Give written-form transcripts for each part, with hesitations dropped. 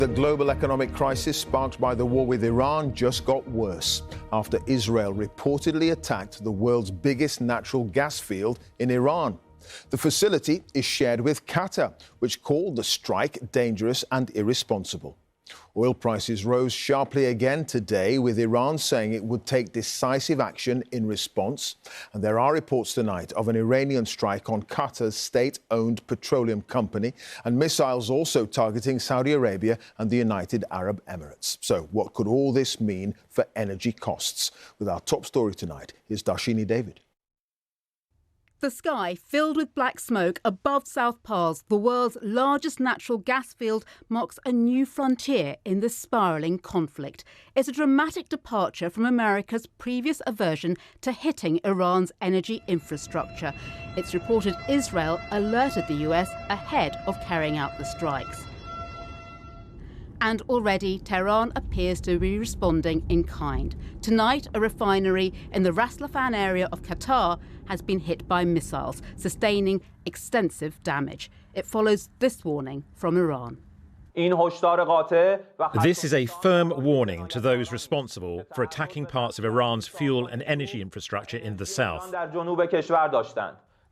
The global economic crisis sparked by the war with Iran just got worse after Israel reportedly attacked the world's biggest natural gas field in Iran. The facility is shared with Qatar, which called the strike dangerous and irresponsible. Oil prices rose sharply again today, with Iran saying it would take decisive action in response. And there are reports tonight of an Iranian strike on Qatar's state-owned petroleum company and missiles also targeting Saudi Arabia and the United Arab Emirates. So what could all this mean for energy costs? With our top story tonight, here's Darshini David. The sky filled with black smoke above South Pars, the world's largest natural gas field, marks a new frontier in this spiralling conflict. It's a dramatic departure from America's previous aversion to hitting Iran's energy infrastructure. It's reported Israel alerted the US ahead of carrying out the strikes. And already Tehran appears to be responding in kind. Tonight, a refinery in the Ras Laffan area of Qatar has been hit by missiles, sustaining extensive damage. It follows this warning from Iran. This is a firm warning to those responsible for attacking parts of Iran's fuel and energy infrastructure in the south.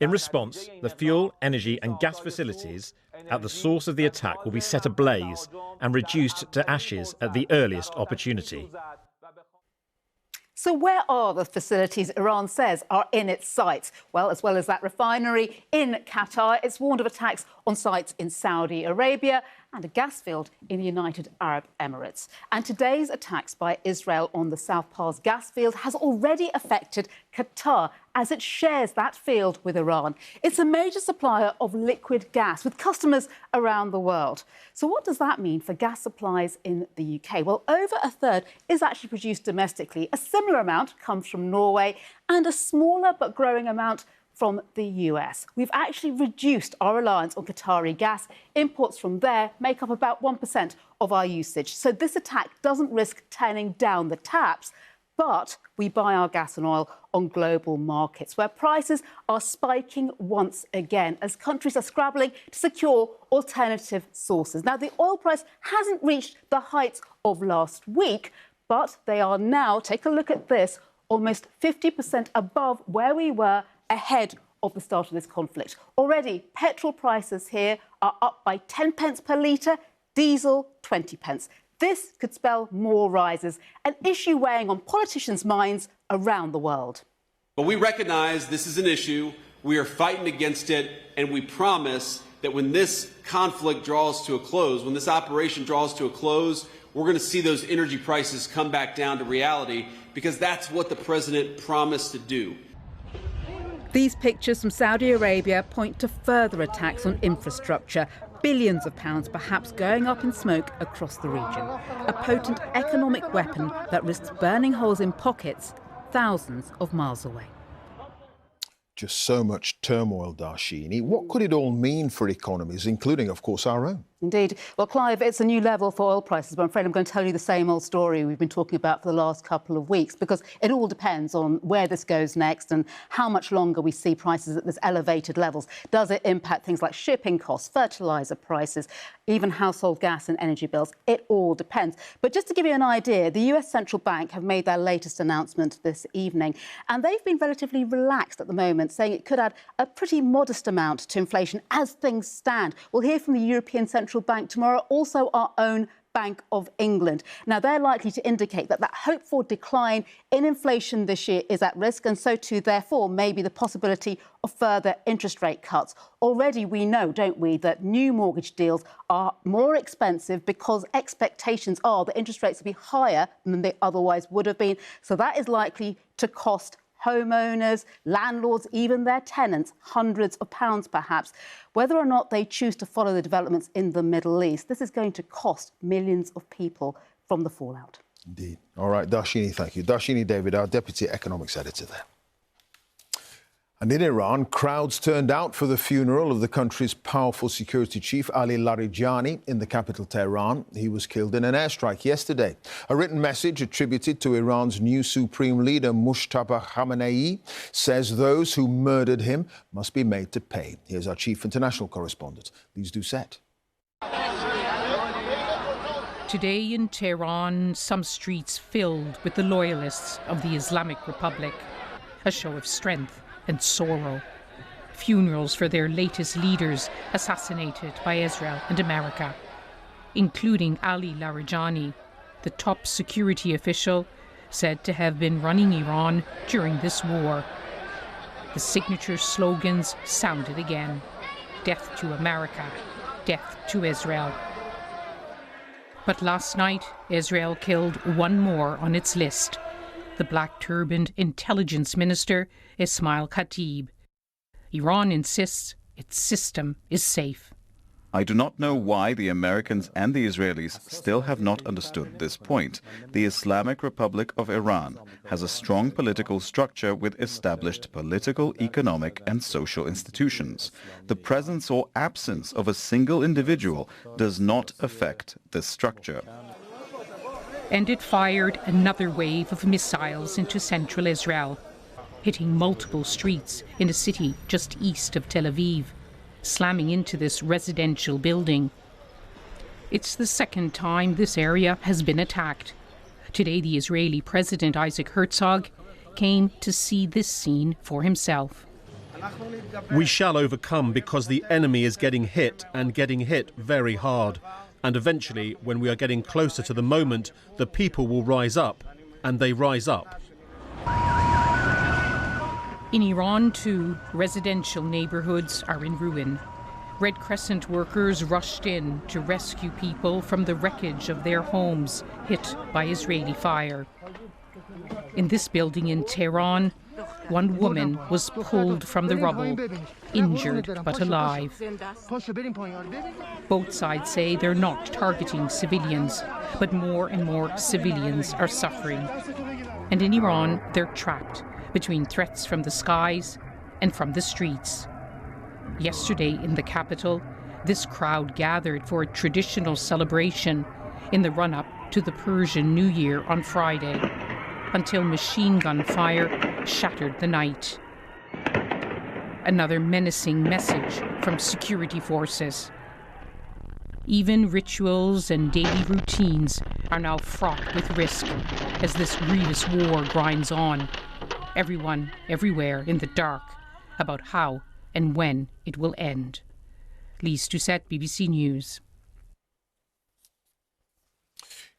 In response, the fuel, energy and gas facilities at the source of the attack will be set ablaze and reduced to ashes at the earliest opportunity. So where are the facilities Iran says are in its sights? Well, as that refinery in Qatar, it's warned of attacks on sites in Saudi Arabia and a gas field in the United Arab Emirates. And today's attacks by Israel on the South Pars gas field has already affected Qatar, as it shares that field with Iran. It's a major supplier of liquid gas with customers around the world. So what does that mean for gas supplies in the UK? Well, over a third is actually produced domestically. A similar amount comes from Norway and a smaller but growing amount from the US. We've actually reduced our reliance on Qatari gas. Imports from there make up about 1% of our usage. So this attack doesn't risk turning down the taps, but we buy our gas and oil on global markets where prices are spiking once again as countries are scrabbling to secure alternative sources. Now, the oil price hasn't reached the heights of last week, but they are now, take a look at this, almost 50% above where we were ahead of the start of this conflict. Already, petrol prices here are up by 10 pence per litre, diesel 20 pence. This could spell more rises, an issue weighing on politicians' minds around the world. But we recognise this is an issue, we are fighting against it, and we promise that when this conflict draws to a close, when this operation draws to a close, we're going to see those energy prices come back down to reality, because that's what the President promised to do. These pictures from Saudi Arabia point to further attacks on infrastructure, billions of pounds perhaps going up in smoke across the region. A potent economic weapon that risks burning holes in pockets thousands of miles away. Just so much turmoil, Darshini. What could it all mean for economies, including, of course, our own? Indeed. Well, Clive, it's a new level for oil prices, but I'm afraid I'm going to tell you the same old story we've been talking about for the last couple of weeks, because it all depends on where this goes next and how much longer we see prices at this elevated levels. Does it impact things like shipping costs, fertiliser prices, even household gas and energy bills? It all depends. But just to give you an idea, the US Central Bank have made their latest announcement this evening, and they've been relatively relaxed at the moment, saying it could add a pretty modest amount to inflation as things stand. We'll hear from the European Central Bank tomorrow, also our own Bank of England. Now, they're likely to indicate that hoped-for decline in inflation this year is at risk, and so too, therefore, maybe the possibility of further interest rate cuts. Already we know, don't we, that new mortgage deals are more expensive because expectations are that interest rates will be higher than they otherwise would have been. So that is likely to cost homeowners, landlords, even their tenants, hundreds of pounds perhaps. Whether or not they choose to follow the developments in the Middle East, this is going to cost millions of people from the fallout. Indeed. All right, Darshini, thank you. Darshini David, our Deputy Economics Editor there. And in Iran, crowds turned out for the funeral of the country's powerful security chief, Ali Larijani, in the capital, Tehran. He was killed in an airstrike yesterday. A written message attributed to Iran's new supreme leader, Mujtaba Khamenei, says those who murdered him must be made to pay. Here's our chief international correspondent, Lise Doucette. Today in Tehran, some streets filled with the loyalists of the Islamic Republic. A show of strength and sorrow. Funerals for their latest leaders assassinated by Israel and America, including Ali Larijani, the top security official said to have been running Iran during this war. The signature slogans sounded again. Death to America, death to Israel. But last night, Israel killed one more on its list, the black-turbaned intelligence minister Ismail Khatib. Iran insists its system is safe. I do not know why the Americans and the Israelis still have not understood this point. The Islamic Republic of Iran has a strong political structure with established political, economic and social institutions. The presence or absence of a single individual does not affect this structure. And it fired another wave of missiles into central Israel, hitting multiple streets in a city just east of Tel Aviv, slamming into this residential building. It's the second time this area has been attacked. Today, the Israeli President Isaac Herzog came to see this scene for himself. We shall overcome because the enemy is getting hit and getting hit very hard. And eventually, when we are getting closer to the moment, the people will rise up, and they rise up. In Iran, too, residential neighborhoods are in ruin. Red Crescent workers rushed in to rescue people from the wreckage of their homes hit by Israeli fire. In this building in Tehran, one woman was pulled from the rubble, injured but alive. Both sides say they're not targeting civilians, but more and more civilians are suffering. And in Iran, they're trapped between threats from the skies and from the streets. Yesterday in the capital, this crowd gathered for a traditional celebration in the run-up to the Persian New Year on Friday, until machine gun fire shattered the night. Another menacing message from security forces. Even rituals and daily routines are now fraught with risk as this grievous war grinds on. Everyone, everywhere in the dark about how and when it will end. Lise Doucette, BBC News.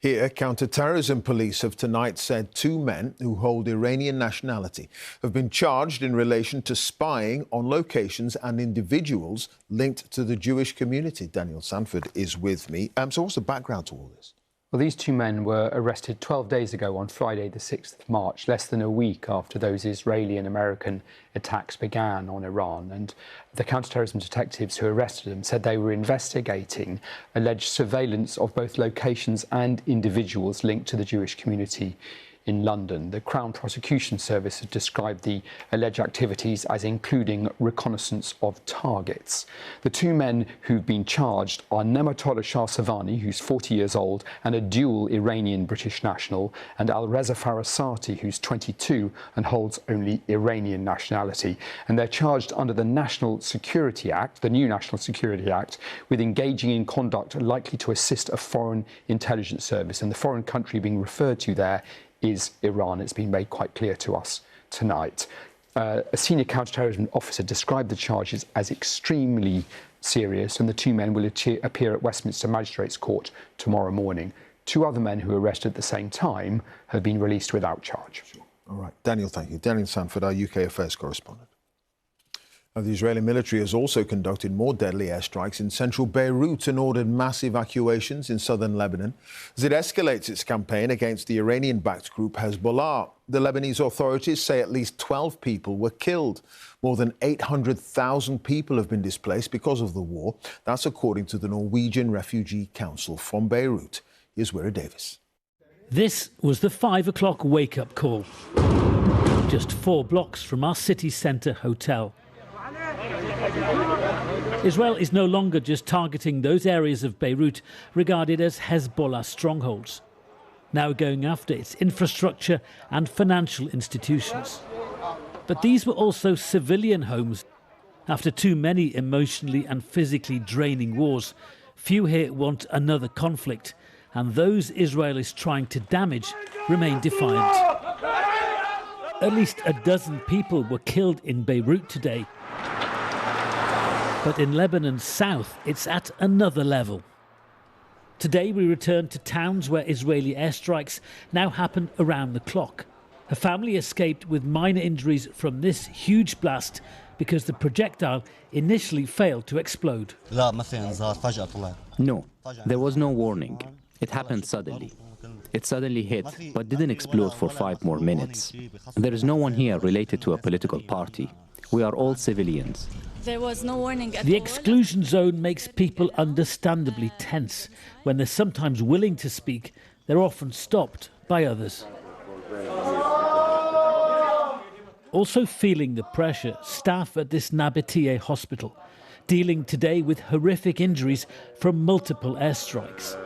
Here, counter-terrorism police have tonight said 2 men who hold Iranian nationality have been charged in relation to spying on locations and individuals linked to the Jewish community. Daniel Sanford is with me. So what's the background to all this? Well, these 2 men were arrested 12 days ago on Friday, the 6th of March, less than a week after those Israeli and American attacks began on Iran. And the counterterrorism detectives who arrested them said they were investigating alleged surveillance of both locations and individuals linked to the Jewish community in London. The Crown Prosecution Service has described the alleged activities as including reconnaissance of targets. The 2 men who've been charged are Nematollah Shahsavani, who's 40 years old and a dual Iranian-British national, and Alireza Farasati, who's 22 and holds only Iranian nationality. And they're charged under the National Security Act, the new National Security Act, with engaging in conduct likely to assist a foreign intelligence service. And the foreign country being referred to there is Iran. It's been made quite clear to us tonight. A senior counterterrorism officer described the charges as extremely serious, and the 2 men will appear at Westminster Magistrates Court tomorrow morning. 2 other men who were arrested at the same time have been released without charge. Sure. All right. Daniel, thank you. Daniel Sanford, our UK affairs correspondent. Now, the Israeli military has also conducted more deadly airstrikes in central Beirut and ordered mass evacuations in southern Lebanon as it escalates its campaign against the Iranian-backed group Hezbollah. The Lebanese authorities say at least 12 people were killed. More than 800,000 people have been displaced because of the war. That's according to the Norwegian Refugee Council from Beirut. Here's Wira Davis. This was the 5 o'clock wake-up call, just 4 blocks from our city centre hotel. Israel is no longer just targeting those areas of Beirut regarded as Hezbollah strongholds, now going after its infrastructure and financial institutions. But these were also civilian homes. After too many emotionally and physically draining wars, few here want another conflict, and those Israelis trying to damage remain defiant. At least a dozen people were killed in Beirut today. But in Lebanon's south, it's at another level. Today we return to towns where Israeli airstrikes now happen around the clock. A family escaped with minor injuries from this huge blast because the projectile initially failed to explode. No, there was no warning. It happened suddenly. It suddenly hit, but didn't explode for 5 more minutes. There is no one here related to a political party. We are all civilians. There was no warning at all. The exclusion zone makes people understandably tense. When they're sometimes willing to speak, they're often stopped by others. Also feeling the pressure, staff at this Nabatea hospital, dealing today with horrific injuries from multiple airstrikes.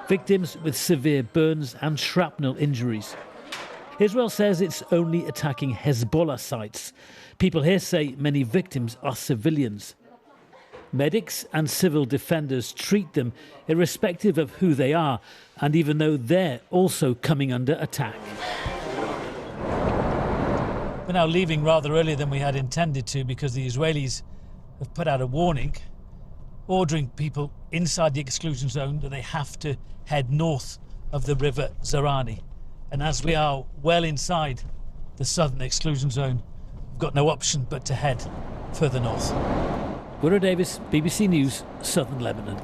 Victims with severe burns and shrapnel injuries. Israel says it's only attacking Hezbollah sites. People here say many victims are civilians. Medics and civil defenders treat them irrespective of who they are, and even though they're also coming under attack. We're now leaving rather earlier than we had intended to because the Israelis have put out a warning ordering people inside the exclusion zone that they have to head north of the river Zarani. And as we are well inside the southern exclusion zone, we've got no option but to head further north. Gura Davis, BBC News, Southern Lebanon.